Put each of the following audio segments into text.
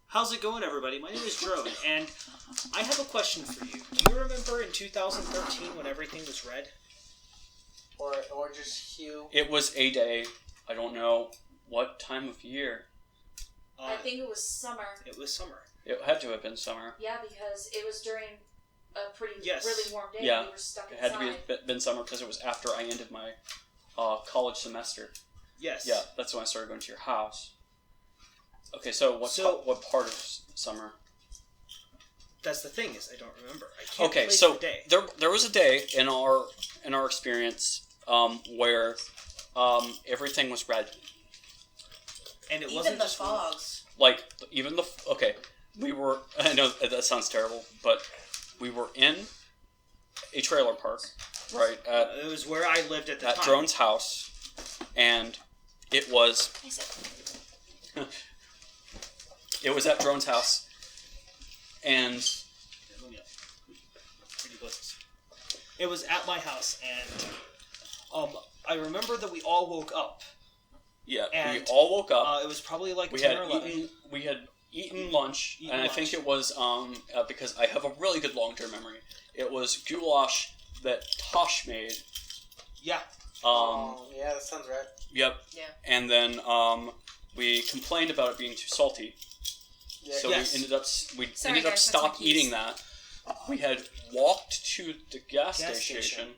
How's it going, everybody? My name is Drone, and I have a question for you. Do you remember in 2013 when everything was red? Or just hue? It was a day. I don't know what time of year. I think it was summer. It was summer. It had to have been summer. Yeah, because it was during a pretty really warm day. Yeah. We were stuck It inside. had to been summer because it was after I ended my college semester. Yes. Yeah, that's when I started going to your house. Okay, so what part of summer? That's the thing, is I don't remember. I can't Okay, place so the day. there was a day in our experience where everything was red. And it Even wasn't the just fogs. Like even we were. I know that sounds terrible, but we were in a trailer park, right? It was where I lived at the time. At Drone's house, and it was. It was at Drone's house, and it was at my house, and I remember that we all woke up. Yeah, and, we all woke up. It was probably like we 10 had or 11. we had eaten lunch, and I think it was because I have a really good long-term memory. It was goulash that Tosh made. Yeah. Yeah, that sounds right. Yep. Yeah. And then we complained about it being too salty. Yeah. So Yes. we ended up Sorry, stop guys, that's my keys. eating that. We had walked to the gas station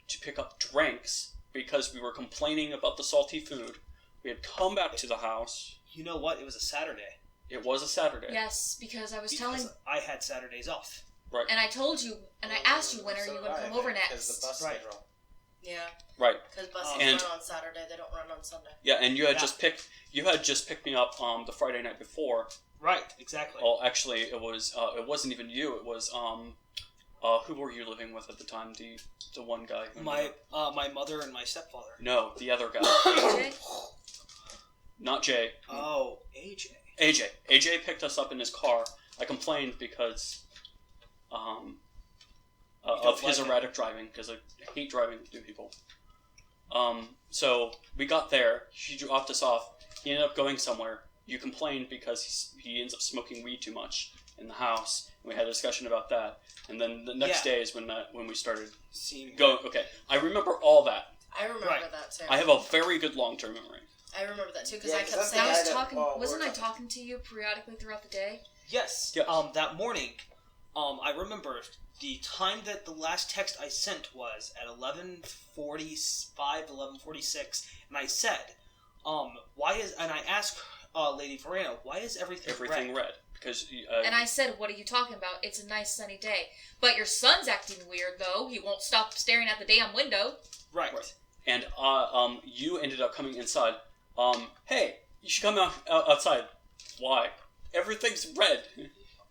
to pick up drinks because we were complaining about the salty food. We had come back to the house. You know what? It was a Saturday. It was a Saturday. Yes, because I was Because I had Saturdays off. Right. and I told you, and I asked you when are you going to come over Because next. the bus Right. schedule. Yeah. Right. Because buses And- run on Saturday, they don't run on Sunday. Yeah, and you had Yeah. you had just picked me up the Friday night before. Right. Exactly. Well, actually, it wasn't even you. It was who were you living with at the time? The one guy. Who My mother and my stepfather. No, the other guy. AJ? Not Jay. Oh, AJ. AJ. AJ picked us up in his car. I complained because of his like erratic driving, because I hate driving with new people. So we got there. He dropped us off. He ended up going somewhere. You complained because he ends up smoking weed too much in the house. And we had a discussion about that. And then the next day is when we started going. Okay, I remember all that. I remember Right. that too. I have a very good long-term memory. I remember that too, because Yeah, I 'cause kept that's the saying... guy I was that- talking. Wasn't I we're- talking to you periodically throughout the day? Yes. Yeah. That morning, I remember the time that the last text I sent was at 11:45, 11:46, and I said, why is? And I asked Lady Verano, why is everything red? Because And I said, what are you talking about? It's a nice sunny day. But your son's acting weird, though. He won't stop staring at the damn window. Right. And you ended up coming inside. Hey, you should come outside. Why? Everything's red.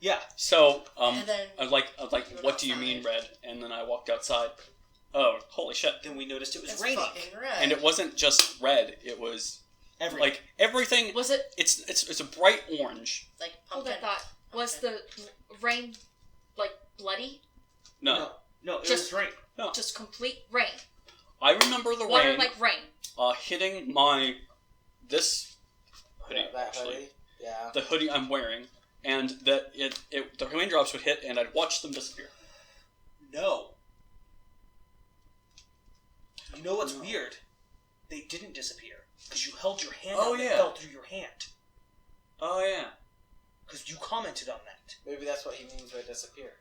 Yeah. Oh, So, And then I was like, you were what do you mean outside. red? And then I walked outside. Oh, holy shit! Then we noticed it was it's raining. fucking red. And it wasn't just red. It was Everything. like everything. Was it? It's a bright orange. Like Hold pumpkin. that thought. Was the rain, like, bloody? No, No, it Just- was rain. Just complete rain. I remember the Water rain like rain. hitting this hoodie. Yeah, that actually. hoodie. Yeah. The hoodie I'm wearing, and that the raindrops would hit, and I'd watch them disappear. No. You know what's weird? They didn't disappear because you held your hand Oh, out and yeah. it fell through your hand. Oh yeah. Because you commented on that. Maybe that's what he means by disappear.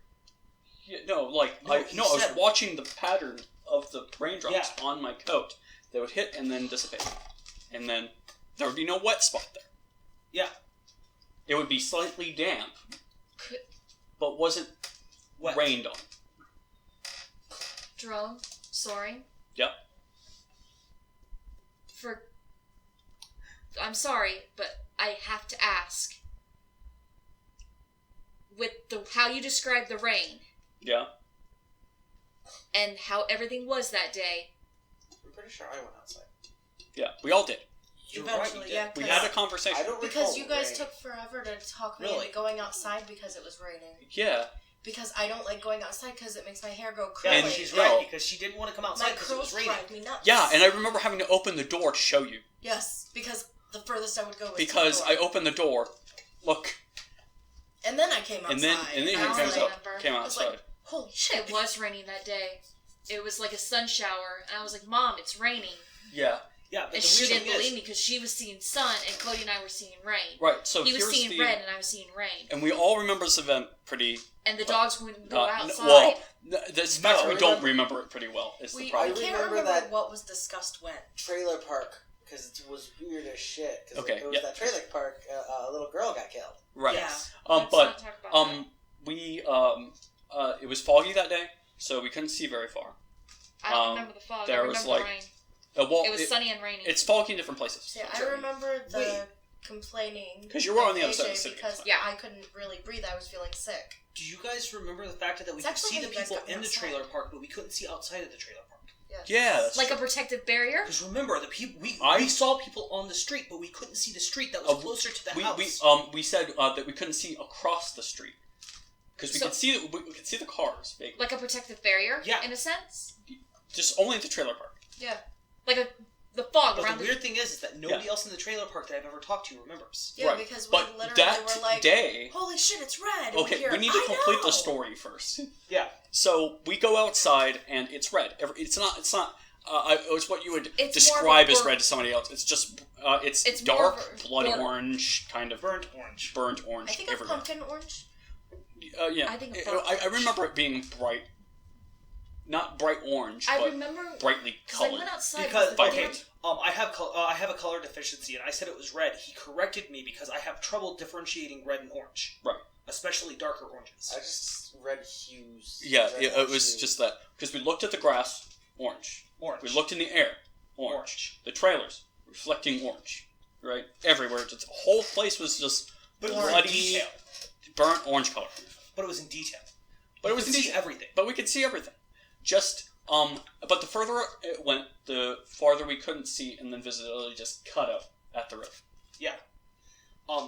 Yeah, no, like No, I he was said- watching the pattern of the raindrops Yeah. on my coat. They would hit and then dissipate, and then there would be no wet spot there. Yeah. It would be slightly damp, Could- but wasn't Wet. rained on. Drone. Soaring. Yep. I'm sorry, but I have to ask. With how you described the rain Yeah. and how everything was that day, I'm pretty sure I went outside. Yeah. We all did. You're Eventually, right, you yeah. did. We 'cause- had a conversation. I don't Because recall you guys rain. took forever to talk me Really? into going outside because it was raining. Yeah. Because I don't like going outside because it makes my hair go curly. Yeah, And she's no. right because she didn't want to come outside my because it was curls raining. drive me nuts. Yeah, and I remember having to open the door to show you Yes, because the furthest I would go was because to I the door. opened the door. Look, And then I came outside. and then he I don't comes up, remember. came I was outside. like, holy shit. It was raining that day. It was like a sun shower, and I was like, "Mom, it's raining." Yeah, Yeah, but And the she weird didn't thing believe is, me because she was seeing sun, and Cody and I were seeing rain. right. So He was here's seeing the, red, and I was seeing rain. and we all remember this event pretty. And the dogs wouldn't go n- outside. well, the fact No, we I don't remember- remember it pretty well is the I problem. I can't remember remember that- what was discussed when. Trailer park, because it was weird as shit. 'Cause Okay, it was yeah. that trailer park, a little girl got killed. Right. Yeah. Let's But not talk about that. we it was foggy that day, so we couldn't see very far. I don't remember the fog. I there remember was, the like, rain. Well, It was sunny and rainy. it's foggy in different places. See, I remember the Wait. complaining. 'Cause you were on the of other side of AJ the city. Because Yeah. I couldn't really breathe. I was feeling sick. do you guys remember the fact that we It's could actually see how the you guys people got me in the outside. trailer park, but we couldn't see outside of the trailer park? Yes. Yeah, that's like true. a protective barrier. Because remember, the people we I- saw people on the street, but we couldn't see the street that was closer to the house. we said that we couldn't see across the street because we So- could see we could see the cars, vaguely. Like a protective barrier. Yeah. In a sense. Just only the trailer park. Yeah. Like the fog But around the weird thing is that nobody else in the trailer park that I've ever talked to remembers. Yeah, Right. because we But literally that were like, day. holy shit, it's red. And Okay, hear, we need to "I complete know." the story first. Yeah. So we go outside and it's red. It's not. It's what you would It's more of describe a as burnt- red to somebody else. It's just It's dark, more of a blood burnt- orange, kind of Burnt orange. burnt orange. I think of everywhere. pumpkin orange. Yeah, I think of burnt I orange. remember it being bright, not bright orange, I but remember brightly because I colored. went outside Because with the okay. damn- I have a color deficiency, and I said it was red. He corrected me because I have trouble differentiating red and orange. Right. Especially darker oranges. I just red hues. Yeah, red it orange was hues. just that because we looked at the grass, orange. Orange. We looked in the air, orange. The trailers reflecting orange, right everywhere. Just the whole place was just But it was in bloody, detail. burnt orange color. But it was in detail. But You it was could in see detail. everything. But we could see everything. Just but the further it went, the farther we couldn't see, and then visibility just cut out at the road. Yeah.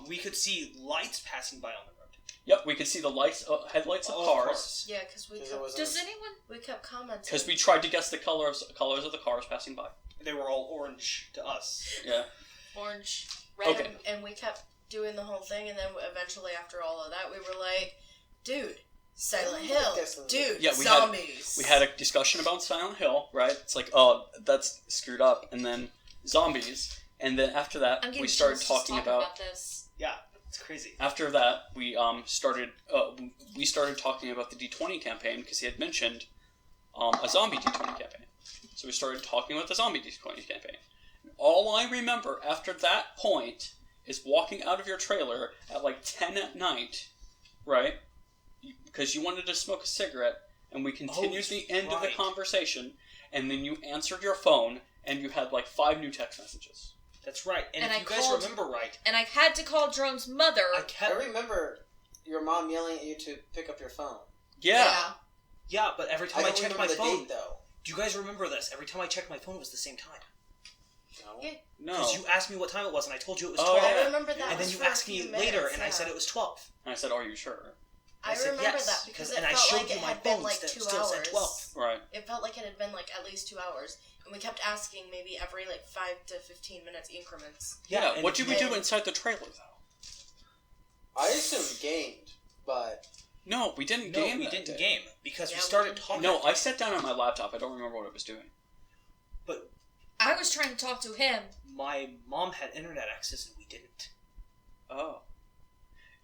We could see lights passing by on the road. Yep, we could see the lights, headlights of Of cars, Yeah, because we 'Cause it kept, was- Does anyone? we kept commenting. because we tried to guess the colors of the cars passing by. They were all orange to us. Yeah. Orange. Red, Okay. and we kept doing the whole thing, and then eventually, after all of that, we were like, dude, Silent Hill. Guess the- Dude, Yeah, we zombies. We had a discussion about Silent Hill, right? It's like, oh, that's screwed up, and then zombies, and then after that, I'm getting we started chills just talking talking about. this. Yeah, it's crazy. After that, we started talking about the D20 campaign because he had mentioned a zombie D20 campaign. So we started talking about the zombie D20 campaign. All I remember after that point is walking out of your trailer at like 10 at night, right? Because you wanted to smoke a cigarette, and we continued the end of the right. conversation, and then you answered your phone, and you had like 5 new text messages. That's right. And, And if I you guys called- remember right, And I had to call Drone's mother. I I kept. remember your mom yelling at you to pick up your phone. Yeah. Yeah, but every I time I, don't checked my remember the phone, date though. do you guys remember this? Every time I checked my phone, it was the same time. No. Yeah. No. Because you asked me what time it was, and I told you it was Oh, 12. I remember that. And then was you for a asked me few later, minutes, and I yeah. said it was 12. And I said, are you sure? I said remember yes, that because it and I felt showed like you it my had been phone like that 2 still said hours. 12. Right. It felt like it had been like at least 2 hours, and we kept asking maybe every like 5 to 15 minutes increments. Yeah, and what did we do and- inside the trailer, though? I assumed gamed, but No, we didn't No, game we that didn't day. game because Yeah, we we started didn't. talking. No, I sat down on my laptop. I don't remember what I was doing. But I was trying to talk to him. my mom had internet access, and we didn't. Oh.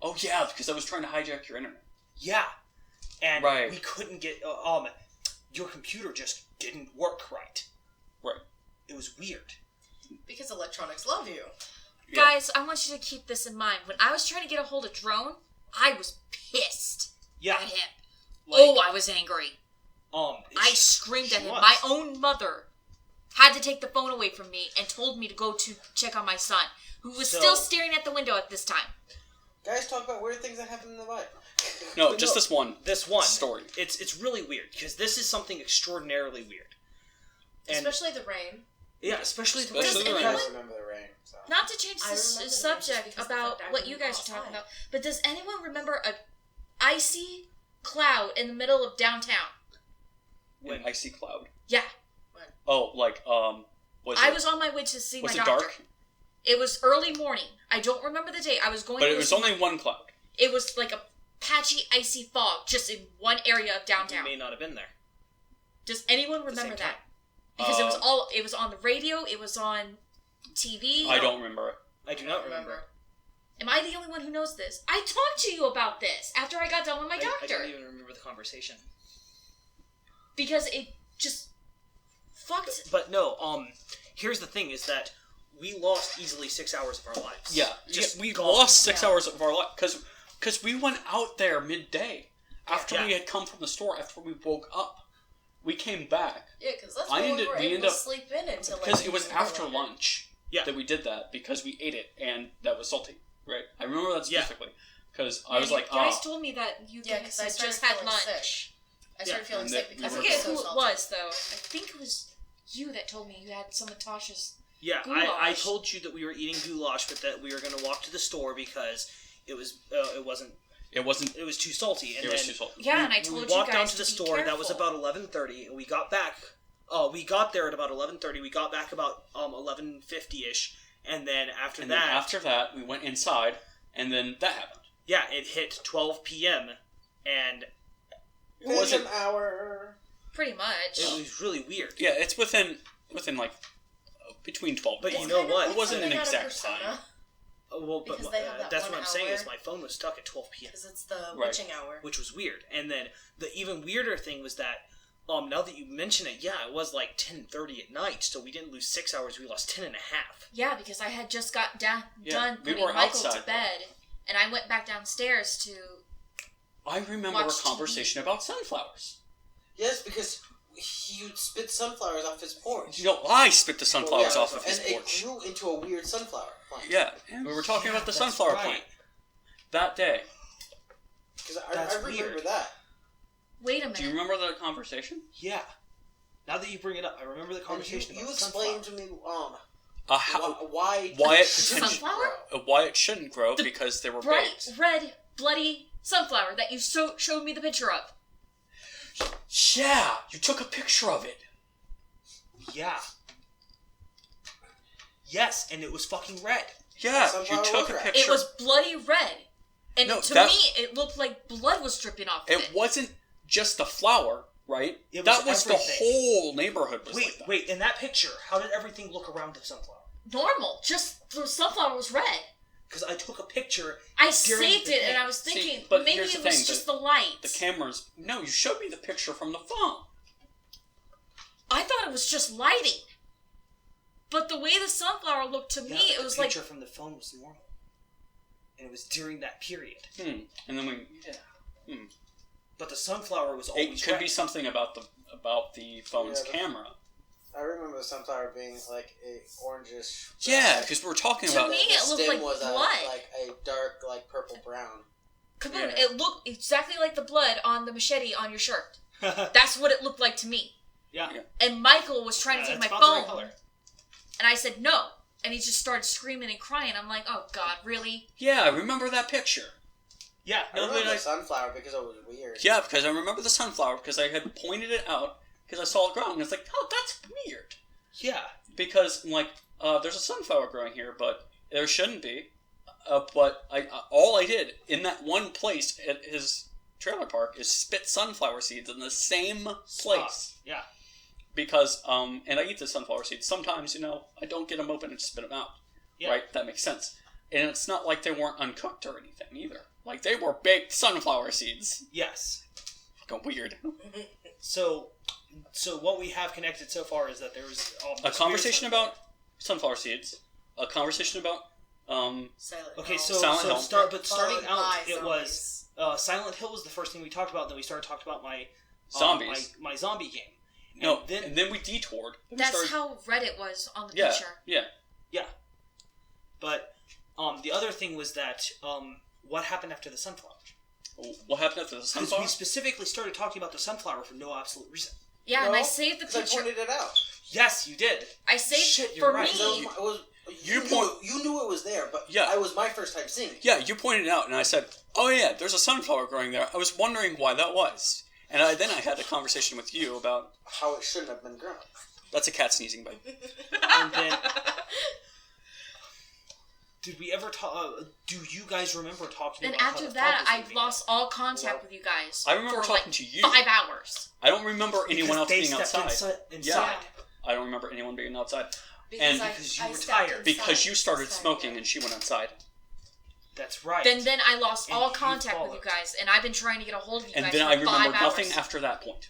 Oh, yeah, because I was trying to hijack your internet. Yeah, and Right. we couldn't get. Your computer just didn't work right. Right. It was weird. Because electronics love you. Yeah. Guys, I want you to keep this in mind. When I was trying to get a hold of Drone, I was pissed Yeah. at him. Like, Oh, I was angry. I she- screamed at she him. was. My own mother had to take the phone away from me and told me to go to check on my son, who was So- still staring at the window at this time. guys talk about weird things that happen in the life. No, But just no, this one. This one story. It's really weird because this is something extraordinarily weird. And Especially the rain. yeah, especially the Especially Does the I rain. don't remember the rain. So. Not to change I this remember the rain just subject because of the about fact I what you wouldn't guys go are talking outside. about, but does anyone remember a icy cloud in the middle of downtown? when An icy cloud. Yeah. Oh, like, I was on my way to see was my it doctor. dark? It was early morning. I don't remember the date. I was going But to it go was see only one cloud. It was like a patchy, icy fog just in one area of You downtown. may not have been there. Does anyone At the remember same that? time. Because it was on the radio, it was on TV. I don't remember it. I do not remember. Am I the only one who knows this? I talked to you about this after I got done with my I doctor. don't even remember the conversation. Because it just fucked. But no, here's the thing: is that we lost easily 6 hours of our lives. Yeah, we lost 6 hours of our life because we went out there midday after we had come from the store. After we woke up, we came back. Yeah, because that's why we were able to sleep in until like... Because it was after lunch Yeah. that we did that because we ate it and that was salty, right? I remember that Yeah. specifically because I was like, you guys told me that you Yeah, guys because I had started just had feeling lunch. sick. I started feeling And sick that because I we it forget was so who it salty. was though. I think it was you that told me you had some of Tasha's. Yeah, I Goulash. told you that we were eating goulash, but that we were going to walk to the store because it was it was too salty. And it then was too salty. Yeah, and I we told you walked guys down to the be store. That was careful. about 11:30, and we got back. We got there at about 11:30. We got back about 11:50ish, and then after And that, then after that, we went inside, and then that happened. yeah, it hit 12 p.m. and It wasn't. hour. Pretty much. it was really weird. Yeah, it's within like between 12. But and you 1. know Kind of what? like It wasn't an something out of exact Persona, time. Well, but Because they have that that's 1 what I'm saying hour. is my phone was stuck at 12 p.m. Because it's the Right. witching hour. which was weird. And then the even weirder thing was that now that you mention it, yeah, it was like 10:30 at night, so we didn't lose 6 hours, we lost 10 and a half. Yeah, because I had just got done Yeah, we putting were Michael outside, to bed, and I went back downstairs to. I remember Watch a conversation about sunflowers. Yes, because he would spit sunflowers off his porch. You know, I spit the sunflowers Yeah, off of his and porch. it grew into a weird sunflower plant. Yeah, and we were talking about the that's sunflower right. plant that day. Because That's I remember weird. that. Wait a minute. Do you remember the conversation? Yeah. Now that you bring it up, I remember the And conversation you about explained sunflower. to me Why why it Sunflower? why it shouldn't grow The because they were bright baked. red, bloody sunflower that you showed me the picture of. Yeah, you took a picture of it. Yeah. Yes, and it was fucking red. Yeah, Sunflower you took was a red. picture. It was bloody red. And No, to that- me, it looked like blood was dripping off of It wasn't just the flower, right? It was that was everything. the whole neighborhood. Was Wait, like that. wait, in that picture, how did everything look around the sunflower? Normal. Just the sunflower was red. Because I took a picture. I During saved the it, and thing. I was See, thinking but maybe here's it the was thing, just the- the light. The cameras. No, you showed me the picture from the phone. I thought it was just lighting. But the way the sunflower looked to me, Yeah, it the was like picture from the phone was normal. And it was during that period. And then we. Yeah. But the sunflower was It always could red. be something about the phone's Yeah, camera. I remember the sunflower being like a orangish. Yeah, because we were talking To about. me, the it looked stem like was blood. like a dark, like purple brown. Kaboom! Yeah. It looked exactly like the blood on the machete on your shirt. That's what it looked like to me. yeah. And Michael was trying to take my that's about the right phone, color. and I said no. And he just started screaming and crying. I'm like, oh God, really? Yeah, I remember that picture. Yeah, I no, remember but the sunflower because it was weird. Yeah, because I remember the sunflower because I had pointed it out because I saw it growing. And it's like, oh, that's weird. yeah. Because like, there's a sunflower growing here, but there shouldn't be. But all I did in that one place at his trailer park is spit sunflower seeds in the same place. Yeah. Because and I eat the sunflower seeds. Sometimes, I don't get them open and just spit them out. Yeah. Right? That makes sense. And it's not like they weren't uncooked or anything either. Like they were baked sunflower seeds. Yes. Fucking weird. So what we have connected so far is that there was A conversation about sunflower seeds. A conversation about Silent Okay, Hill. so Silent Hill. starting Followed out, by it was Silent Hill was the first thing we talked about. Then we started talking about my zombies. my zombie game. No, then- and then we detoured. Then we That's started- how red it was on the Yeah, picture. yeah. But the other thing was that what happened after the sunflower? What happened after the Because sunflower? we specifically started talking about the sunflower for no absolute reason. Yeah, and I No, saved the 'cause I picture. pointed it out. Yes, you did. I saved Shit, it you're for right. me. It was, You you knew it was there, but Yeah. it was my first time seeing it. Yeah, you pointed it out, and I said, "Oh yeah, there's a sunflower growing there." I was wondering why that was, and then I had a conversation with you about How it shouldn't have been grown. that's a cat sneezing bite. And then Did we ever talk? Do you guys remember talking? Then about how after the that, fog was I moving? lost all contact with you guys. I remember for talking like to you. 5 hours. I don't remember anyone else Because being they stepped outside. inside. I don't remember anyone being outside. Because because you I were stepped tired. inside Because you started instead. smoking and she went outside. That's right. Then I lost And all you contact with followed. you guys, and I've been trying to get a hold of you And guys then for I 5 remember hours. nothing after that point.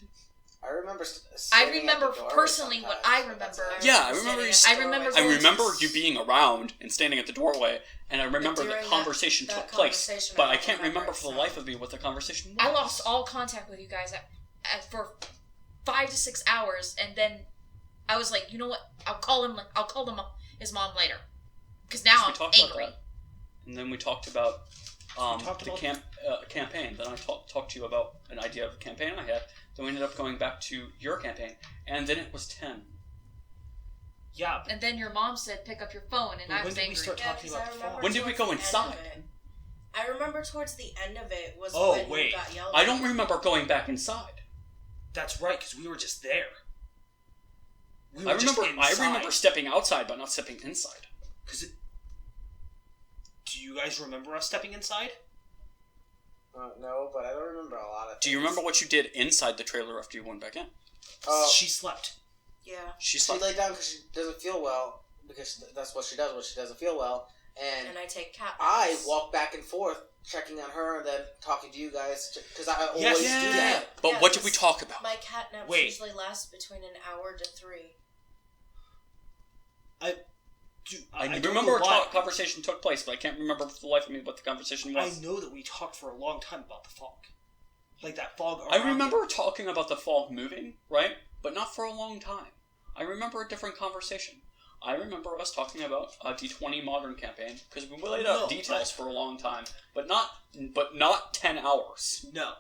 I remember. I standing at remember the doorway personally what I sometimes, but that's remember. it. Yeah, I remember you- I remember I going remember you being around and standing at the doorway, and I remember the during conversation that took place, conversation, but I I don't can't remember remember it, for the so- life of me what the conversation was. I lost all contact with you guys for 5 to 6 hours, and then I was like, you know what? I'll call him his mom later, because now Yes, we I'm talked angry. about that. And then we talked about the campaign. Then I talked to you about an idea of a campaign I had. Then we ended up going back to your campaign, and then it was 10. yeah. And then your mom said, "Pick up your phone," and I When was did we angry. start Yeah, talking 'cause about I the remember fog? When did we towards go the end inside? of it- I remember towards the end of it was Oh, when wait. you got yelled I at. don't remember going back inside. That's right, because we were just there. We I were just remember inside. stepping outside, but not stepping inside. Do you guys remember us stepping inside? No, but I don't remember a lot of things. Do you remember what you did inside the trailer after you went back in? She slept. Yeah. She She slept. laid down because she doesn't feel well, because that's what she does when she doesn't feel well. And I take cat I naps. walk back and forth, checking on her, and then talking to you guys, because I always Yes, do yeah. that. But Yeah, what did we 'cause talk about? My cat naps Wait. usually last between an hour to 3. I don't remember know a why. conversation took place, but I can't remember for the life of me what the conversation I was. know that we talked for a long time about the fog. Like that fog I around remember talking about the fog moving, right? But not for a long time. I remember a different conversation. I remember us talking about a D20 Modern campaign because we laid out No, details for a long time, but not 10 hours. No.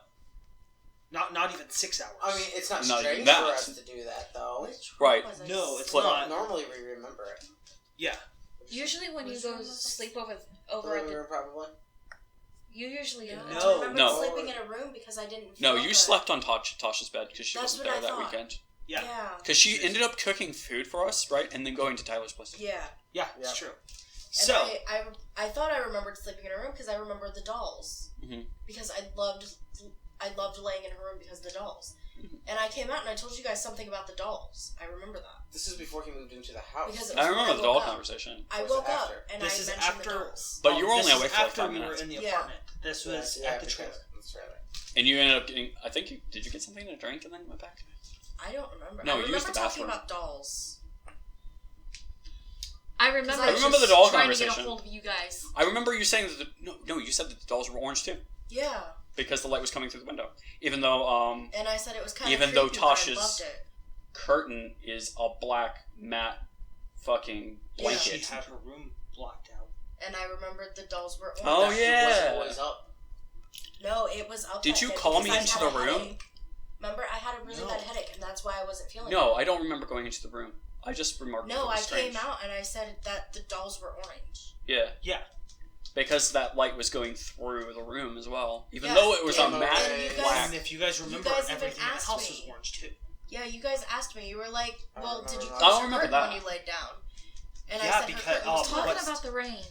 Not even 6 hours. I mean, it's not Not strange even for that. us to do that, though. Which Right. room was I No, it's sleeping not. in? Normally we remember it. yeah. Usually when you Which go room was I sleep over at Living the, room, probably. you usually Yeah, No. I remember No. sleeping in a room because I didn't No, feel you good. slept on Tasha's bed because she That's wasn't what there I that thought. weekend. Yeah. Yeah. Because she ended up cooking food for us, right? And then going to Tyler's place. Yeah. Yeah, it's Yeah. true. And So, I thought I remembered sleeping in a room because I remembered the dolls. Mhm. Because I loved laying in her room because of the dolls. And I came out and I told you guys something about the dolls. I remember that. This is before he moved into the house. Because I remember the doll woke up. conversation. I Or is it woke up after? and This I is mentioned after- the dolls. But you were this only is away for like after 5 we were minutes. in the Yeah. apartment. This was at the because trailer. That's right. And you ended up getting, I think did you get something to drink and then went back? I don't remember. No, I you remember used the talking bathroom. about dolls. I remember. I remember just the doll trying to get a conversation. hold of you guys. I remember you saying that no, you said that the dolls were orange too Yeah. because the light was coming through the window. Even though And I said it was kind of Even though creepy, but I Tasha's- loved it. curtain is a black matte fucking Yeah. blanket. She had her room blocked out. And I remembered the dolls were orange. Oh, That yeah. wasn't always up. No, it was up. Did that you day call because me I into had the a room? headache. Remember, I had a really No. bad headache, and that's why I wasn't feeling No, good. I don't remember going into the room. I just remarked. No, it was I strange. came out and I said that the dolls were orange. Yeah. Yeah. Because that light was going through the room as well, even Yeah, though it was a and- matte and you guys- black. And if you guys remember, guys even everything in the asked house me. was orange too. Yeah, you guys asked me. You were like, I "Well, remember did you that. close I don't your remember curtain that. when you laid down?" And Yeah, I said because, her curtain was but- closed. Talking about the rain.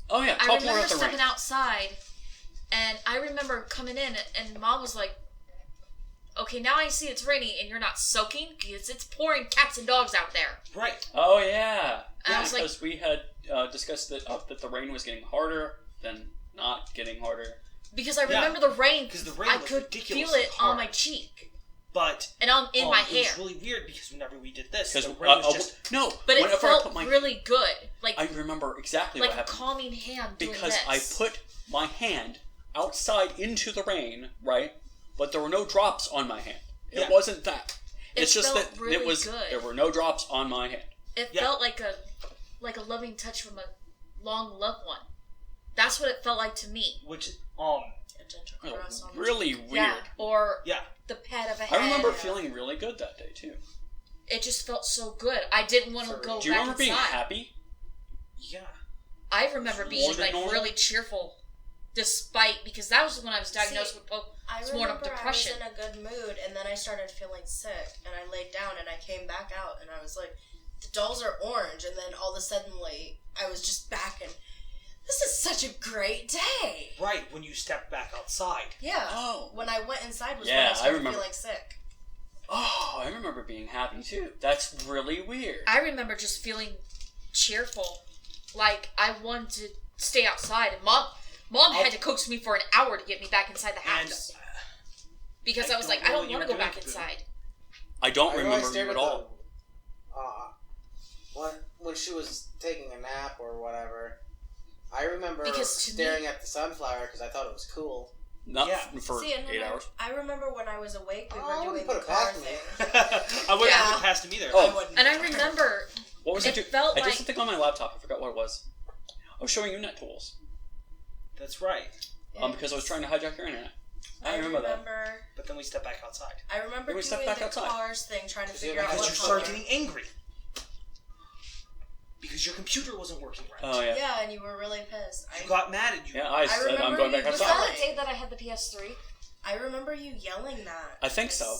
Oh yeah, I talk more remember about the stepping rain. outside, and I remember coming in, and Mom was like, "Okay, now I see it's raining, and you're not soaking because it's pouring cats and dogs out there." Right. Oh yeah, And I was like- because we had discussed that the rain was getting harder, then not getting harder. Because I Yeah, remember the rain. 'cause the rain I was could ridiculously feel it hard. on my cheek But and in my it hair. was really weird because whenever we did this, Because the rain was just no, But it whenever I felt put my, really good, like I remember exactly like what a happened calming hand doing because this. I put my hand outside into the rain, right? But there were no drops on my hand. It Yeah. wasn't that. It It's just felt that really it was. good. There were no drops on my hand. It Yeah. felt like a loving touch from a long loved one. That's what it felt like to me. which A gentle Oh, caress on the really cheek. weird. Yeah, or yeah. the pet of a I head. remember Yeah. feeling really good that day too. It just felt so good. I didn't want to So, go Do you back remember being inside. happy? Yeah. I remember More being than like normal? really cheerful, despite because that was when I was diagnosed See, with I It's more of remember depression. I was in a good mood, and then I started feeling sick, and I laid down, and I came back out, and I was like, the dolls are orange, and then all of a sudden, I was just back, and This is such a great day. Right, when you stepped back outside. Yeah. Oh. When I went inside was when Yeah, I started I remember. feeling sick. Oh, I remember being happy too. That's really weird. I remember just feeling cheerful, like I wanted to stay outside. And mom had to coax me for an hour to get me back inside the And house because I I was don't like, know I what don't you want to were go back doing, Boo. inside. I don't I really remember stared you at the- all. when she was taking a nap or whatever, I remember Because to staring at the sunflower because I thought it was cool. Not Yeah. for See, and then 8 hours. I remember when I was awake, we Oh, were I doing wouldn't the put it car past me. thing. I wouldn't Yeah. put it past him either. Oh. I wouldn't. And I remember What was it I doing? felt I did like something on my laptop. I forgot what it was. I was showing you NetTools. That's right. Because I was trying to hijack your internet. I remember that. But then we stepped back outside. I remember Then we doing stepped back the outside. cars thing, trying to Because figure out Because what you color. started getting angry. Because your computer wasn't working right. Oh yeah. Yeah, and you were really pissed. You got mad at you. Yeah, I said I'm remember going back you- was outside. that the day that I had the PS3? I remember you yelling that. I think so.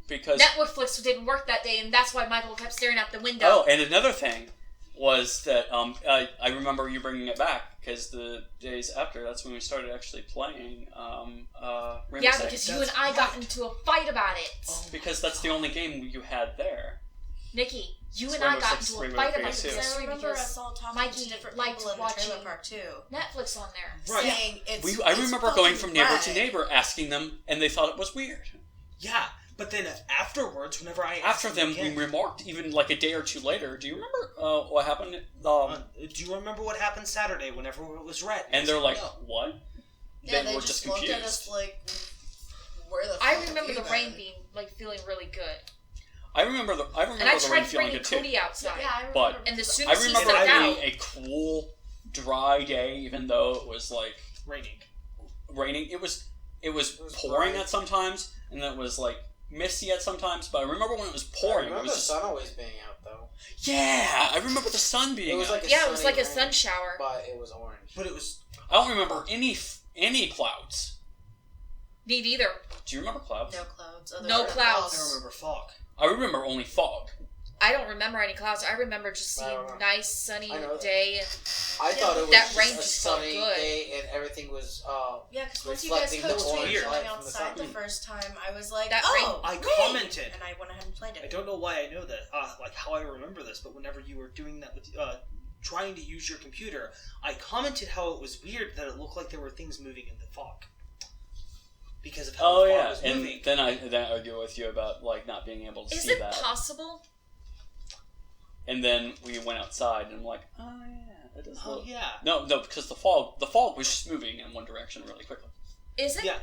Because Netflix didn't work that day, and that's why Michael kept staring out the window. oh, and another thing was that I remember you bringing it back because the days after that's when we started actually playing Rainbow yeah, Six. because you That's and I got right. into a fight about it. Oh, Because that's the only game you had there. Nikki, you It's and I Rainbow got Six, into a Rainbow fight Three, about too. the Because I PS3 remember because us all talking Mikey to different liked people in the watching trailer park too, Netflix on there. Right. saying it's. I it's remember going fucking from neighbor red. to neighbor asking them, and they thought it was weird. Yeah, but then afterwards, whenever I After asked them, again, we remarked even like a day or two later. Do you remember what happened? do you remember what happened Saturday whenever it was red? And they're like, No. "What?" Yeah, they were just just looked at us confused. like, "Where the?" I fuck remember have the you rain been?" being feeling really good, I remember and I the rain tried feeling bringing good too. Cody outside. Yeah, I remember. But- And as soon I as he remember stepped it out, being a cool, dry day, even though it was like Raining. raining. It was was pouring bright. at sometimes, and then it was like misty at sometimes. But I remember when it was I pouring, it remember was the just sun always being out though, yeah. I remember the sun being It was out. like a yeah, it was sunny like a rain, sun shower. but it was orange. But it was. I don't remember any clouds. Me neither. Do you remember clouds? No clouds. Other No than clouds. I remember fog. I remember only fog. I don't remember any clouds. I remember just I seeing don't know. nice sunny I know that. day. I thought it was That just rain a just felt sunny good. day and everything was. Yeah, because once you guys Reflecting the coached me orange into going light from the outside the sun. first time, I was like, That "Oh, I rain!" commented. and I went ahead and played I it. don't know why I know that, like how I remember this, but whenever you were doing that with, trying to use your computer, I commented how it was weird that it looked like there were things moving in the fog. Because of how Oh the fog yeah, was and moving. then I argue with you about like not being able to Is see it that. possible? And then we went outside, and I'm like, oh yeah, that does Oh look. yeah. No, because the fog was just moving in one direction really quickly. Is it? Yeah.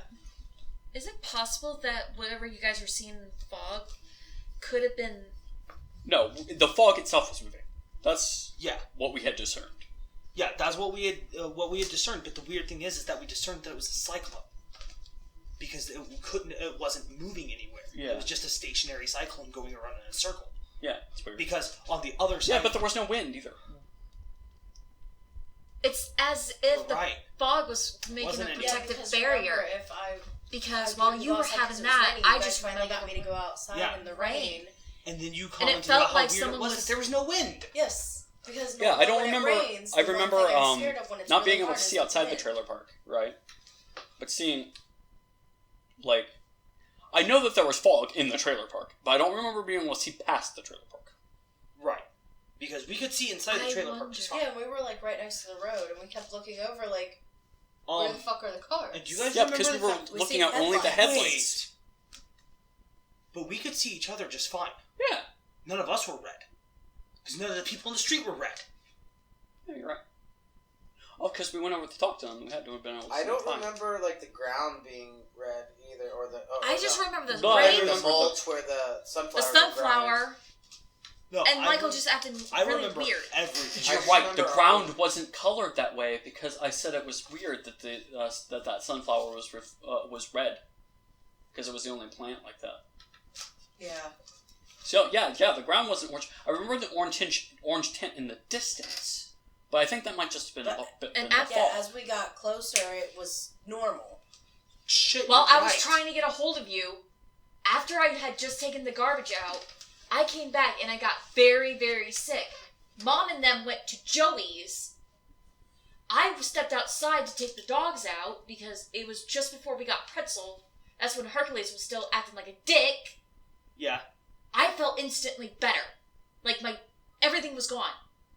Is it possible that whatever you guys were seeing in the fog could have been? No, the fog itself was moving. That's Yeah. what we had discerned. Yeah, that's what we had discerned. But the weird thing is that we discerned that it was a cyclone because it wasn't moving anywhere. Yeah. It was just a stationary cyclone going around in a circle. Yeah, it's weird. Because on the other side, Yeah, but there was no wind either. It's as if the right. fog was making Wasn't a any- protective because barrier. remember, if I Because I while couldn't you go were outside 'cause having it was that, raining, I you guys just finally got me to go outside Yeah. in the rain. And then you it commented felt about how like weird someone it was was- that there was no wind. Yes, because Yeah, I don't when remember. It rains, I the one remember thing I'm scared of when it's not really being able hard to is see the outside the wind. trailer park, right? But seeing, like, I know that there was fog in the trailer park, but I don't remember being able to see past the trailer park. Right. Because we could see inside the I trailer park wonder- just fine. Yeah, we were like right next to the road, and we kept looking over like, where the fuck are the cars? and do you guys Yeah, remember because we the were fact- we looking see at only the headlights. headlights. But we could see each other just fine. Yeah, None of us were red. Because none of the people in the street were red. yeah, you're right. Oh, because we went over to talk to them. We had to have been able to see I don't them fine. remember like the ground being red either, or the. I just remember the No, I rain, the remember mulch where the the sunflower. sunflower, No, and I Michael rem- just acted I really remember weird. everything. You're I right. The remember, ground wasn't colored that way because I said it was weird that that sunflower was red because it was the only plant like that. Yeah. So yeah, the ground wasn't orange. I remember the orange tint in the distance, but I think that might just have been a bit. and been the after- Yeah, fog. as we got closer, it was normal. Shit. While you're I was right. trying to get a hold of you, after I had just taken the garbage out, I came back and I got very, very sick. Mom and them went to Joey's. I stepped outside to take the dogs out because it was just before we got Pretzel. That's when Hercules was still acting like a dick. Yeah. I felt instantly better. Like everything was gone.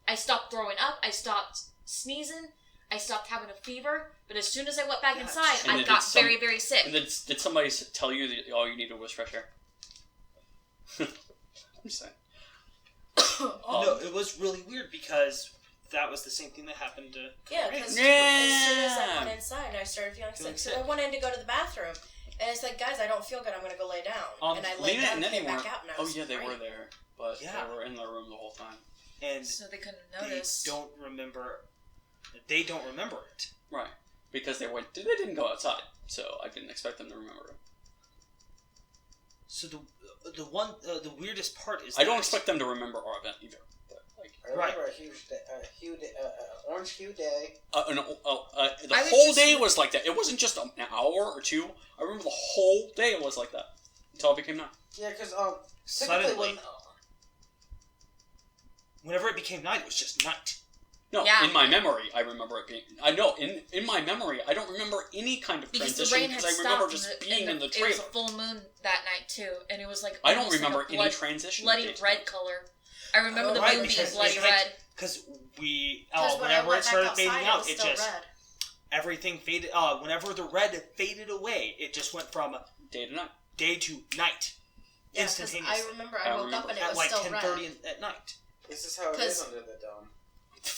I stopped throwing up. I stopped sneezing. I stopped having a fever. But as soon as I went back inside, And I did got some- very, very sick. And did somebody tell you that all you needed was fresh air? I'm just saying. No, it was really weird because that was the same thing that happened to Yeah, Ray. because Yeah. as soon as I went inside, I started feeling Feeling sick. So I sick. went in to go to the bathroom, and I said, "Guys, I don't feel good. I'm going to go lay down." And I laid Lena down, and came Nettie back weren't. out, and I Oh was yeah, they great. were there, but Yeah. they were in their room the whole time. and So they couldn't they notice. don't remember. They don't remember it. Right, because they didn't go outside, so I didn't expect them to remember it. So the weirdest part is I don't that- expect them to remember our event either. But like, I remember a huge day, orange hue day. the I was whole just- day was like that. It wasn't just an hour or two. I remember the whole day was like that until it became night. Yeah, because Suddenly, whenever it became night, it was just night. No, Yeah. in my memory, I remember it being. I know in my memory, I don't remember any kind of Because the transition rain had because I stopped. remember and just being in the It was a trailer. full moon that night too, and it was like I don't almost remember like a any transition. bloody dates. red color. I remember Oh, the right, moon being because bloody it had- red. Because we, Because when I whenever it went back started outside, fading it out, was it still just red. everything faded. Whenever the red faded away, it just went from Day to night. day to night, Yeah, because instantaneously. I remember I I woke remember. up and it at was like still 10:30 at night. This is how it 'Cause- is under the dome.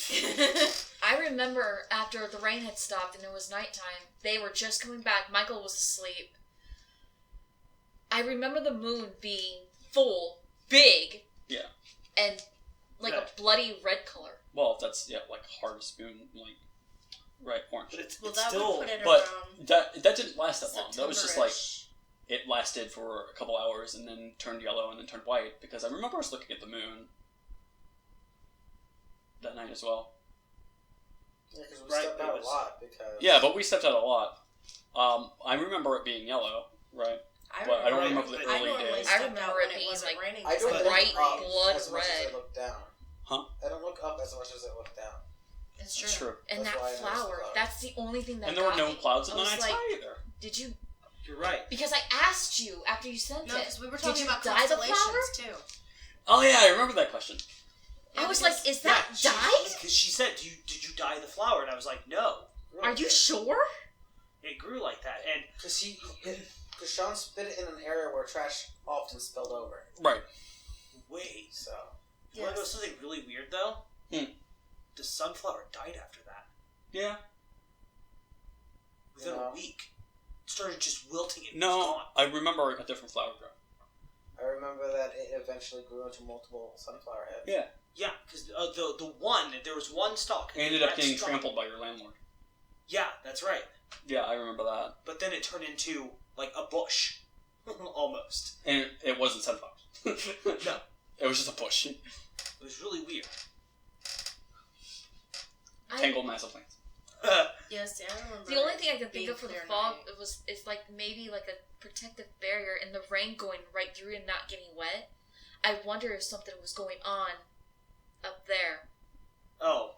red. I remember after the rain had stopped and it was nighttime, they were just coming back. Michael was asleep. I remember the moon being full, big, Yeah. and like Red. a bloody red color. Well, that's like hard spoon, like right orange. But it's, Well, it's that still. would put it But around that didn't last that long. That was just like September-ish. it lasted for a couple hours and then turned yellow and then turned white because I remember I was looking at the moon that night as well. Yeah, because we Right, stepped it out was- a lot because. Yeah, but we stepped out a lot. I remember it being yellow, right? But I don't remember the I early normally days. stepped I remember out it when it being, wasn't like, raining. I don't because look bright up blood as much as red. I look down. Huh? I don't look up as much as I look down. It's It's true. And That's why I that noticed flower, the cloud. that's the only thing that And there were got no me. clouds in I the was night like, sky either. Did you? You're right. Because I asked you after you sent No, it. because we were Did talking you about dye the constellations flower? too. Oh yeah, I remember that question. I was because- like, is that dyed? Because she said, did you dye the flower? And I was like, no. Are you sure? It grew like that. And Because Sean spit it in an area where trash often spilled over. Right. wait. So. You want to know Yes. something really weird, though? Hmm. The sunflower died after that. Yeah. Within Yeah. a week. It started just wilting and was No, gone. I remember a different flower growing. I remember that it eventually grew into multiple sunflower heads. Yeah. Yeah, because there was one stalk. It ended up that getting stalk- trampled by your landlord. Yeah, that's right. Yeah, I remember that. But then it turned into, like, a bush. Almost. And it wasn't sunflowers. No. It was just a bush. It was really weird. Tangled massive plants. Yes, yeah, I remember. The only thing I can think being of for the clear fog night. it's like maybe like a protective barrier and the rain going right through and not getting wet. I wonder if something was going on up there. Oh.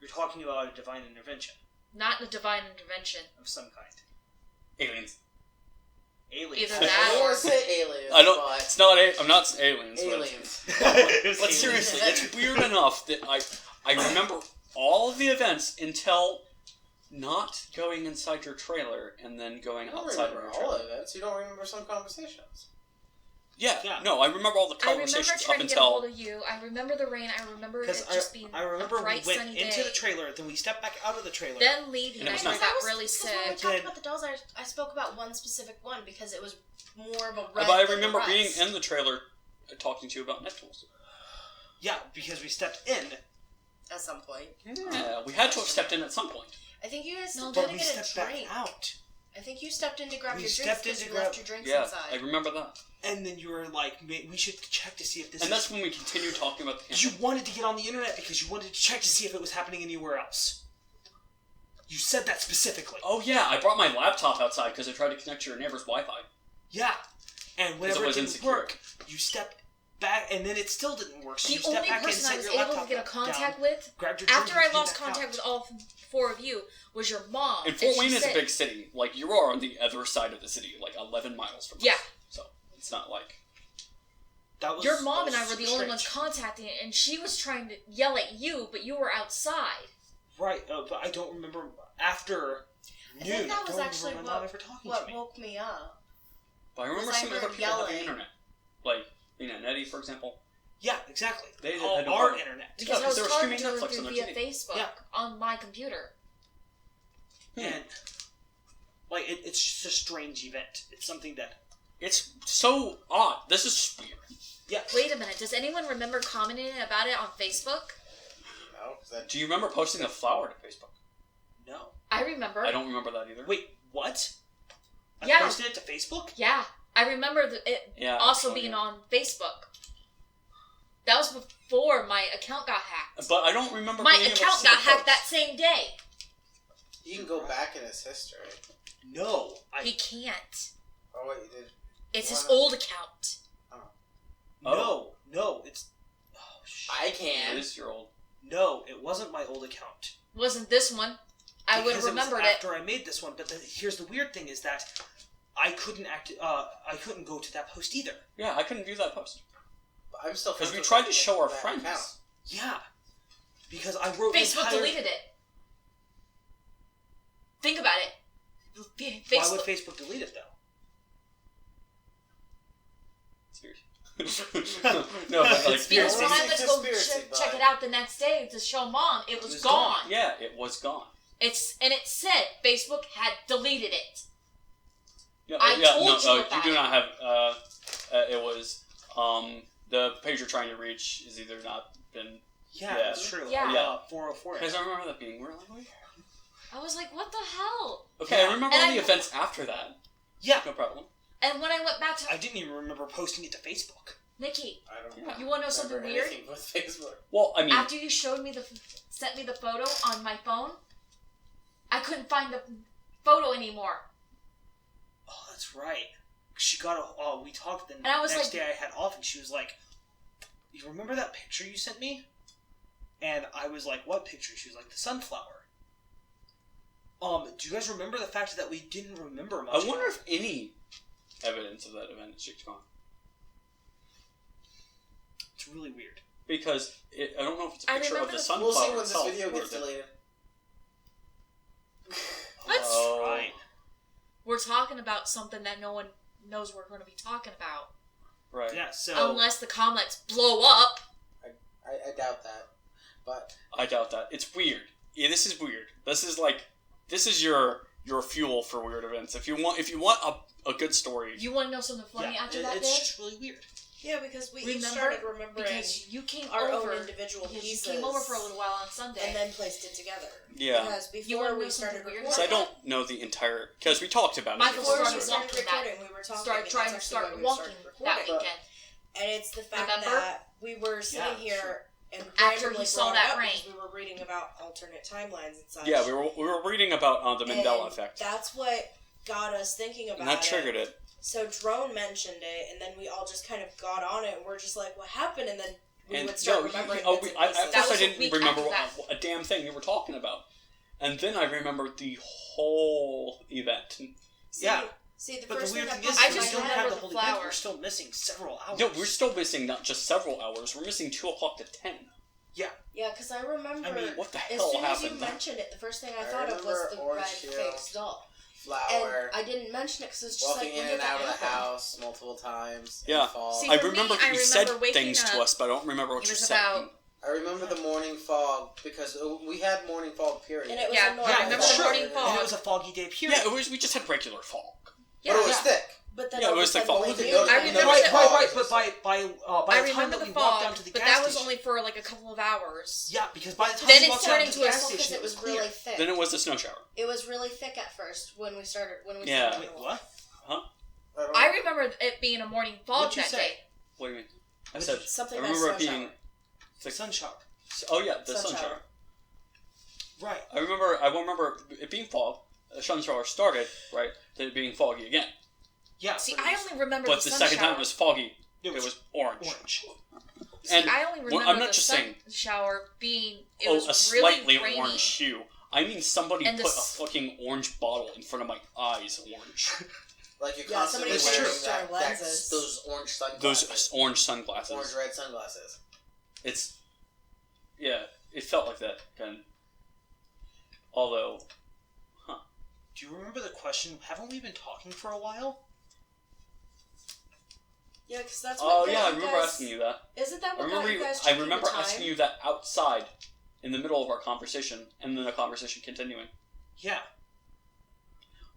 You're talking about a divine intervention Not a divine intervention. of some kind. Aliens. Aliens. Either I that don't or want to say aliens, I don't. but It's not. I'm not aliens. but- aliens. But seriously, it's weird enough that I remember all of the events until not going inside your trailer and then going You don't outside of remember your all trailer. events. You don't remember some conversations. Yeah, Yeah. no, I remember all the I remember conversations up trying to get a hold until of you. I remember the rain. I remember it Because just being I remember a bright we went sunny into day. the trailer, then we stepped back out of the trailer. Then leaving, And it I was got nice. really When we sick. talked Then- about the dolls, I spoke about one specific one because it was more of a red but I than remember the being rest. in the trailer talking to you about net tools. Yeah, because we stepped in, At some point. Yeah, we had to have stepped in at some point. I think you guys No, didn't but get we a stepped drink. back out. I think you stepped in to grab We your drinks stepped in because to you grab- left your drinks Yeah, inside. I remember that. And then you were like, we should check to see if this And is... that's when we continued talking about the You campaign. wanted to get on the internet because you wanted to check to see if it was happening anywhere else. You said that specifically. Oh yeah, I brought my laptop outside because I tried to connect to your neighbor's Wi-Fi. Yeah. And whenever it was didn't insecure. work, you stepped back, and then it still didn't work. So The you step only back in, person I set was your able to laptop get a down, contact with grabbed your after drink, I and lost came back contact out. with all four of you was your mom. And Fort she Wayne is a said- big city. Like, you are on the other side of the city, like 11 miles from us. Yeah. So, it's not like... That was, Your mom that and I was were the super only ones strange. contacting it, and she was trying to yell at you, but you were outside. Right, but I don't remember after I noon. think that I was don't actually remember my mom ever talking to what me. woke me up. But I remember Was I some other heard people having yelling. internet. Like, Nettie, for example. Yeah, exactly. They All had no our problem. internet. Because Yeah, I was they were talking streaming to her Netflix on through their via TV. Facebook Yeah. on my computer. And like it's just a strange event. It's something that It's so odd. This is weird. Wait a minute, does anyone remember commenting about it on Facebook? No, 'cause that Do you remember posting a flower to Facebook? no. I remember. I don't remember that either. Wait, what? I Yeah. posted it to Facebook? Yeah, I remember it Yeah. also oh, being yeah. on Facebook. That was before my account got hacked. But I don't remember My being able to account see got the hacked that post. same day. you can go back in his history. No. He can't. Oh wait, you did. It's his What? old account. No, it's I It can. is your old. no, it wasn't my old account. Wasn't this one? I would have Because remembered it was it. after I made this one, but here's the weird thing is that I couldn't I couldn't go to that post either. Yeah, I couldn't view that post. I'm still Because we friends tried to with show our that friends. account. Yeah. Because I wrote Facebook entire... deleted it. Think about it. Why Facebook. would Facebook delete it though? Seriously. No, but like, Because when I went to go Conspiracy, check but- it out the next day to show Mom, it was was gone. gone. yeah, it was gone. And it said Facebook had deleted it. Yeah, I yeah, told no, you you about do it. not have. It was the page you're trying to reach is either not been. Yeah, Yeah. that's true. Yeah. Yeah. 404. Because I remember that being weird. Like, I was like, what the hell? okay, Yeah. I remember And all the I- events after that. Yeah. No problem. And when I went back to I didn't even remember posting it to Facebook. Nikki, I don't Yeah. you want to know something remember weird? anything with Facebook. Well, I mean, After you showed me sent me the photo on my phone, I couldn't find the photo anymore. Oh, that's right. She got a. We talked the And I was next like- day I had off, and she was like, "You remember that picture you sent me?" And I was like, "What picture?" She was like, "The sunflower." Do you guys remember the fact that we didn't remember much? I wonder if any evidence of that event is gone. It's really weird. Because I don't know if it's a I picture of remember the the- sunflower We'll see when this itself. video or gets the- deleted. Let's- Oh, Right. We're talking about something that no one knows we're going to be talking about. right. Yeah. So Unless the comments blow up. I doubt that, but I doubt that. It's weird. Yeah, this is weird. This is your fuel for weird events. If you want a good story, You want to know something funny yeah, after that it's day? just really weird. Yeah, because we each Remember? started remembering Because you came our over. own individual because pieces. you came over for a little while on Sunday. and then placed it together. yeah. Because You wanna before know we something started weird? recording, So I don't know the entire because we talked about Michael it. before we started started walking that- recording, we were talking. start and trying to that's start actually when we walking started that recording. weekend. And it's the fact Remember? that we were sitting Yeah, here and After randomly he saw brought that up rain. because we were reading about alternate timelines and such. Yeah, we were reading about the Mandela And effect, That's what got us thinking about and that triggered it. So Drone mentioned it, and then we all just kind of got on it, and we're just like, "What happened?" And then we And would start no, remembering. at bits and first pieces. That I was a didn't week remember after a damn thing you were talking about, and then I remembered the whole event. See, Yeah. See, the But first the weird thing thing that is, popped I in we my just don't head- have remember the the whole event. flower. We're still missing several hours. No, we're still missing not just several hours. We're missing 2 o'clock to 10. Yeah, because I remember. I mean, What the as hell soon as you happened? mentioned it, the first thing I I thought of was remember the Orange red Hill, fake doll. flower, And I didn't mention it because it's just walking like, in when and did that out of the happen? house multiple times. Yeah. In fall. See, I for me, remember I you said remember waking things to up- us, but I don't remember what It you was said. about. I remember the morning fog because we had morning fog period. And it was Yeah, a normal yeah, I remember the fog. morning And fog. it was a foggy day period. Yeah, we just had regular fog. Yeah, but it was yeah. thick. But then Yeah, all it of a was like sudden fall. we We could knew notice- I that- remember Right, that- right, but by I the time remember that the we walked fog, down to the but gas that was station, only for like a couple of hours. yeah, because by the time Then we it walked turned down to into the a gas because station, it was clear. really thick. Then it was the snow shower. It was really thick at first when we started. Yeah. Wait, what? I remember it being a morning fog What'd you that say? day. What do you mean? I What said did Something I about remember it snow being. shower. Sun shower. Oh yeah, the Sun sun shower. shower. Right. I remember it being fog. The sun shower started right. Then it being foggy again. Yeah. See, but I it was- only remember But the the sun second shower. time it was foggy It was orange. orange. See, And I only remember I'm not the just sun saying- shower being it Oh, was a really slightly rainy. orange hue. I mean, somebody And put this- a fucking orange bottle in front of my eyes. Orange. Like you're Yeah, constantly somebody wearing changed their lenses. those orange sunglasses. Those orange sunglasses. orange red sunglasses. It's, yeah, it felt like that kind. Although, Do you remember the question? Haven't we been talking for a while? Yeah, because that's what oh yeah, I you remember guys, asking you that. Isn't that I what remember got you guys I checking remember the time? asking you that outside, in the middle of our conversation, and then the conversation continuing. Yeah.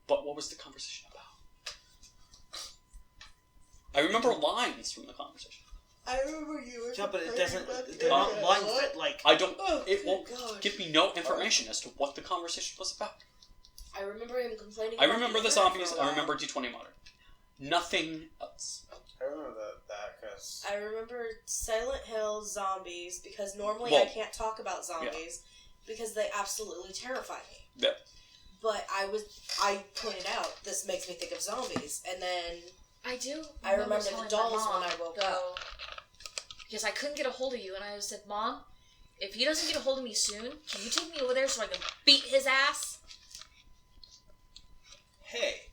But what was the conversation about? I remember lines from the conversation. I remember you were Yeah, but it complaining doesn't. about They're not the- lines that like. I don't. Oh, It good won't God. give me no information as to what the conversation was about. I remember him complaining. I about remember the internet zombies. for a I while. remember D20 Modern. Nothing else. I remember that because I remember Silent Hill zombies because normally Well, I can't talk about zombies because they absolutely terrify me. Yeah. But I pointed out this makes me think of zombies, and then I do. I remember the telling my dolls mom, when I woke though, up. because I couldn't get a hold of you, and I said, "Mom, if he doesn't get a hold of me soon, can you take me over there so I can beat his ass?" Hey.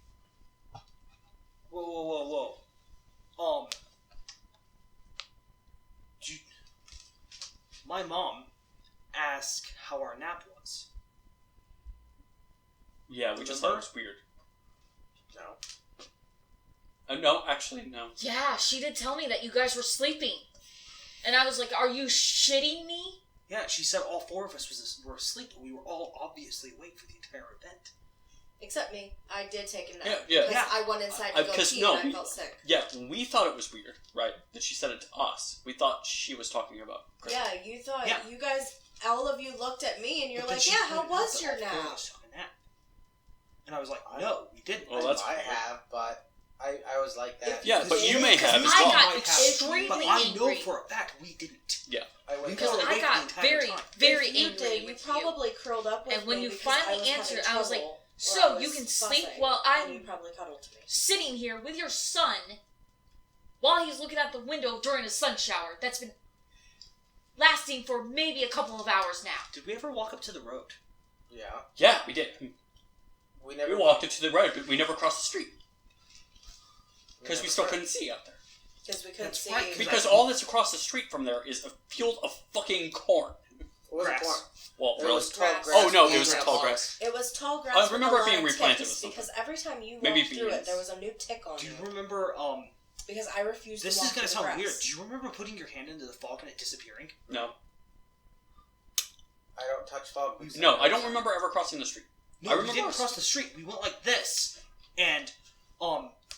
Whoa. Do you- my mom asked how our nap was. Yeah, we just thought it was weird. no. No, actually, no. Yeah, she did tell me that you guys were sleeping, and I was like, "Are you shitting me?" Yeah, she said all four of us were asleep, but we were all obviously awake for the entire event. Except me, I did take a nap. Yeah. Because I went inside to go Because, pee no, and I felt sick. Yeah, we thought it was weird, right? That she said it to us. We thought she was talking about Chris. Yeah, you thought Yeah. you guys, all of you looked at me and you're But then like, she "Yeah, how pointed out was that your all four of nap?" us took a nap. And I was like, no, we didn't. Well, I that's might weird. have, but I was like that. Yeah, but you may have as I well. got Might have, extremely but I know angry. for a fact we didn't. I went Because Because were I awake the got entire very, time. very If you angry did, you with probably curled up with And when me you because finally I was answered, having I was like, trouble, or "So I you was can sleep fussing, while and I'm you probably cuddled to me." sitting here with your son while he's looking out the window during a sun shower that's been lasting for maybe a couple of hours now." Did we ever walk up to the road? Yeah. Yeah, we did. We never We walked it to the road, but we never crossed the street. Because we never still went. couldn't see out there. Because we couldn't That's see. right, Because all that's across the street from there is a field of fucking corn. It wasn't Grass. corn. Well, It really. was tall Grass. grass. Oh, no, it and was tall grass. It was tall grass. I with remember a it lot being of replanted ticks, with something. because every time you Maybe walked through it, beans. there was a new tick on Do you you. remember, Because I refused this to walk is gonna through sound the weird. grass. Do you remember putting your hand into the fog and it disappearing? No. I don't touch fog. No, I don't remember ever crossing the street. No, I we remember didn't us- cross the street. We went like this, and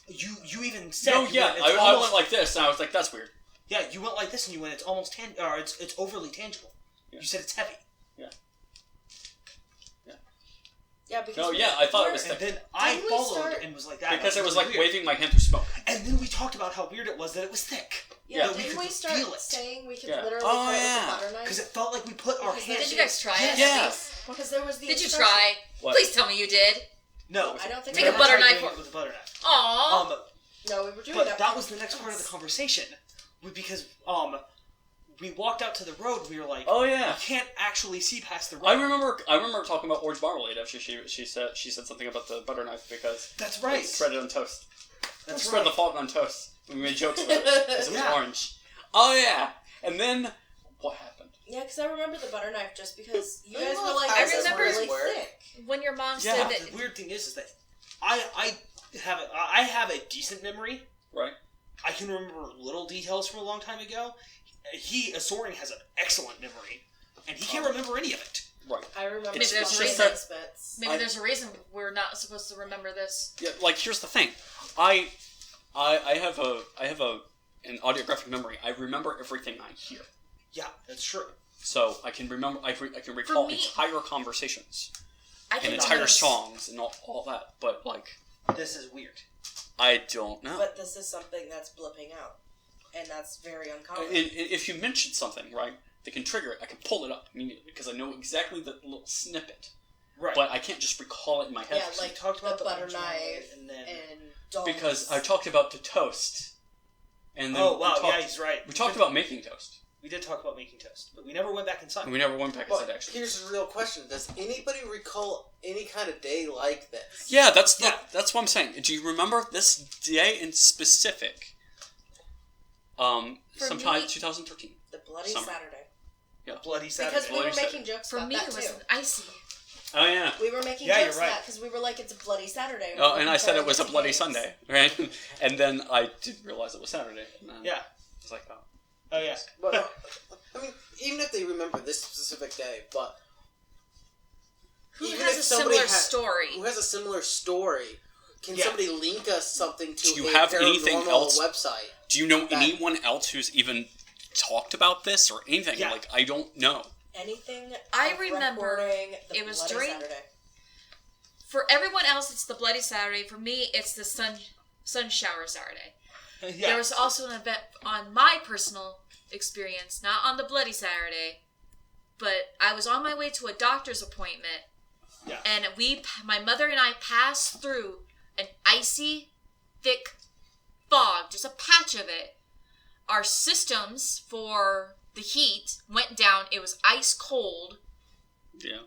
you even said No, you yeah, went, it's I almost- went like this, and I was like, that's weird. yeah, you went like this, and you went, it's almost it's overly tangible. Yeah. You said it's heavy, Yeah, because No, yeah, I thought it was and thick. then I Didn't we followed start- and was like that. Because and it was really like weird. waving my hand through smoke. And then we talked about how weird it was that it was thick. Yeah, that we didn't could we start feel it. saying we could Yeah. literally Oh, cut yeah. with a butter knife? Because it felt like we put our Because hands. Did you guys try it? Yeah. Because there was the Did you expression. try? What? Please tell me you did. No, I don't think Take we a never butter tried knife doing or- it with a butter knife. Aww. No, we were doing But that. that was the next part of the conversation, because we walked out to the road. We were like, Oh you yeah. can't actually see past the road. I remember talking about orange marmalade after she said something about the butter knife because That's we right. spread it on toast. That's Spread right. the fog on toast. We made jokes about it because it was Yeah. orange. Oh yeah. And then what happened? Yeah, because I remember the butter knife just because you I guys love were like, how this is remember- really work. thick. When your mom Yeah. said that. The weird thing is that I have a decent memory. Right. I can remember little details from a long time ago. Soren has an excellent memory, and he can't remember any of it. Right. I remember It's the just butter that- knife bits. Maybe I- there's a reason we're not supposed to remember this. Yeah. Like here's the thing. I have an audiographic memory. I remember everything I hear. Yeah, that's true. So I can remember. I can recall me- entire conversations I and can entire almost- songs and all that. But like, This is weird. I don't know. But this is something that's blipping out. And that's very uncommon. If you mention something, right, that can trigger it, I can pull it up immediately because I know exactly the little snippet. Right. But I can't just recall it in my head. Yeah, So like we talked about the butter orange marmalade, knife and then and dolls. Because I talked about the toast. And then Oh wow, we talked, yeah, he's right. we talked about making toast. We did talk about making toast, but we never went back inside. And we never went back But inside, actually. here's the real question: does anybody recall any kind of day like this? Yeah, that's Yeah. that's what I'm saying. Do you remember this day in specific? For Sometime me- 2013. The Bloody Summer. Saturday. Bloody Saturday. Because we were Bloody making Saturday. jokes For about me, that it was too. an icy. Oh yeah. We were making Yeah, jokes you're right. about because we were like, it's a Bloody Saturday. Oh, and I said it We're was a making bloody cakes. Sunday, right? And then I didn't realize it was Saturday. And then Yeah. I was like, oh. Oh yeah. But I mean, even if they remember this specific day, but Who even has if a somebody similar had- story? who has a similar story? Can Yeah. somebody link us something to Do you a have paranormal anything else? website? Do you know That- anyone else who's even talked about this or anything? Yeah. Like, I don't know. Anything. I of remember recording the it was Bloody during- Saturday. For everyone else, it's the Bloody Saturday. For me, it's the sun shower Saturday. Yeah. There was also an event on my personal experience, not on the Bloody Saturday, but I was on my way to a doctor's appointment, Yeah. and my mother and I passed through an icy, thick fog, just a patch of it. Our systems for the heat went down. It was ice cold, Yeah.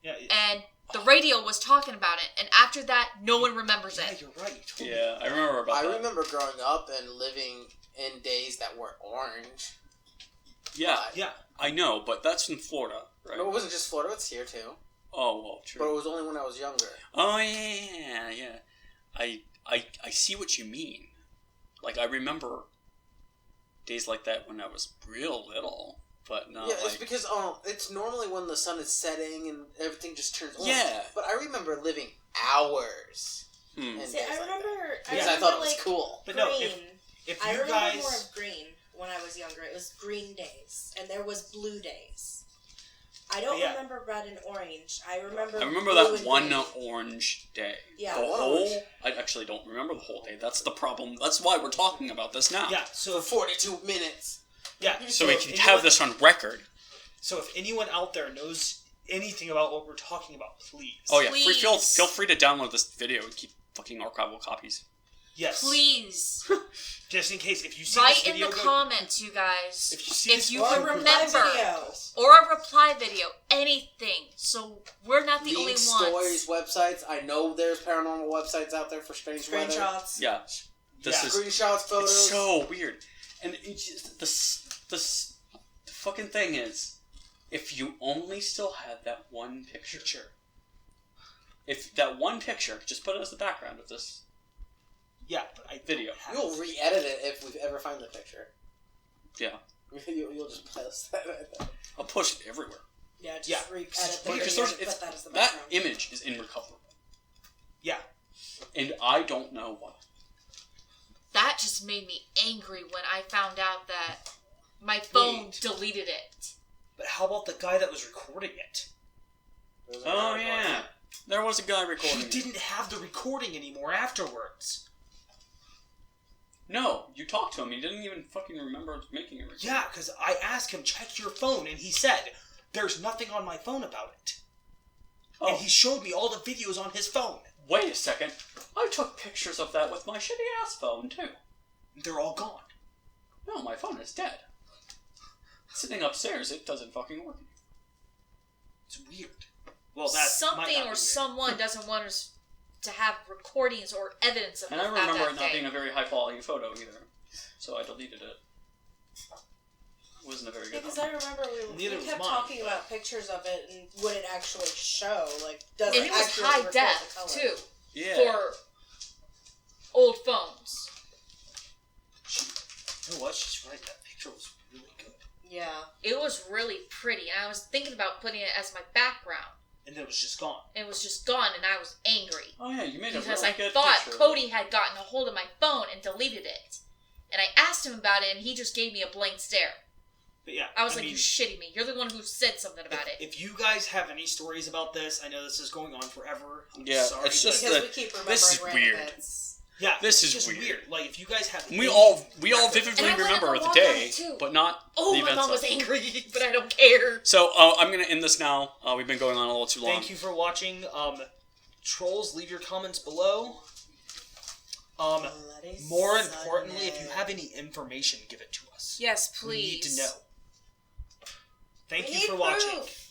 Yeah. and the radio was talking about it. And after that, no one remembers Yeah, it. you're right. Totally. Yeah, I remember about I that. remember growing up and living in days that were orange. Yeah, Yeah. I know, but that's in Florida, right? No, it wasn't just Florida; it's here too. Oh, well, But true. it was only when I was younger. Oh, yeah. I see what you mean. Like, I remember days like that when I was real little, but not Yeah, it's like... because it's normally when the sun is setting and everything just turns orange. Yeah. But I remember living hours. Hmm. in See, days I like that. remember. Because Yeah. I thought it was like, cool. But green. no, if I you remember guys, more of green when I was younger. It was green days, and there was blue days. I don't Yeah. remember red and orange. I remember. I remember blue that and one green. orange day. Yeah. The One whole... orange. I actually don't remember the whole day. That's the problem. That's why we're talking about this now. yeah. So For if 42 minutes. yeah, So we if can anyone- have this on record. So if anyone out there knows anything about what we're talking about, please. Oh, yeah. Please. Feel free to download this video and keep fucking archival copies. Yes. Please, Just in case, if you see write this in video, the go- comments, you guys. If you see this you Or can a reply remember, video. or a reply video, anything. So we're not the only Links, ones. stories, websites. I know there's paranormal websites out there for strange weather. Screenshots. Yeah. This Yeah. is... Screenshots, photos. It's so weird. And it's just, the fucking thing is, if you only still had that one picture, if that one picture, just put it as the background of this Yeah, but I video. don't have- You'll re-edit it if we ever find the picture. Yeah. You'll just post that right there. I'll push it everywhere. Yeah, just Yeah. re-edit the Because video there's, and it's, put that as the that background. image is irrecoverable. Yeah. And I don't know why. That just made me angry when I found out that my phone Wait. deleted it. But how about the guy that was recording it? There's a Oh, guy yeah. There was a guy He recording it. didn't have the recording anymore afterwards. No, you talked to him. He didn't even fucking remember making a recording. Yeah, because I asked him, check your phone, and he said, there's nothing on my phone about it. Oh, And he showed me all the videos on his phone. wait a second. I took pictures of that with my shitty-ass phone, too. They're all gone. No, my phone is dead. Sitting upstairs, it doesn't fucking work. It's weird. Well, that Something might not be or weird. someone doesn't want us to have recordings or evidence of And I that remember that it not day. being a very high-quality photo either. So I deleted it. It wasn't a very good Because one. I remember Neither we was kept mine. talking about pictures of it and would it actually show? Like, does And it it was actually high record def, the color? too, Yeah. for old phones. You know what? She's right. That picture was really good. Yeah. It was really pretty, and I was thinking about putting it as my background. And then it was just gone. It was just gone, and I was angry. Oh yeah, you made a Because really I good thought picture. Cody had gotten a hold of my phone and deleted it. And I asked him about it, and he just gave me a blank stare. But yeah, I was like, mean, you shitting me. You're the one who said something about it. If you guys have any stories about this, I know this is going on forever. I'm Yeah, sorry. it's just Because that we keep remembering this is random weird. events. Yeah, This it's is just weird. Like, if you guys have... We any all reference- vividly And I wanna remember go the on day, it, too. but not Oh, the my events. mom was of it. angry, but I don't care. So I'm gonna end this now. We've been going on a little too long. Thank you for watching. Trolls, leave your comments below. Bloody More importantly, if you Sunday. have any information, give it to us. Yes, We need please. to know. Thank We you need for watching. proof.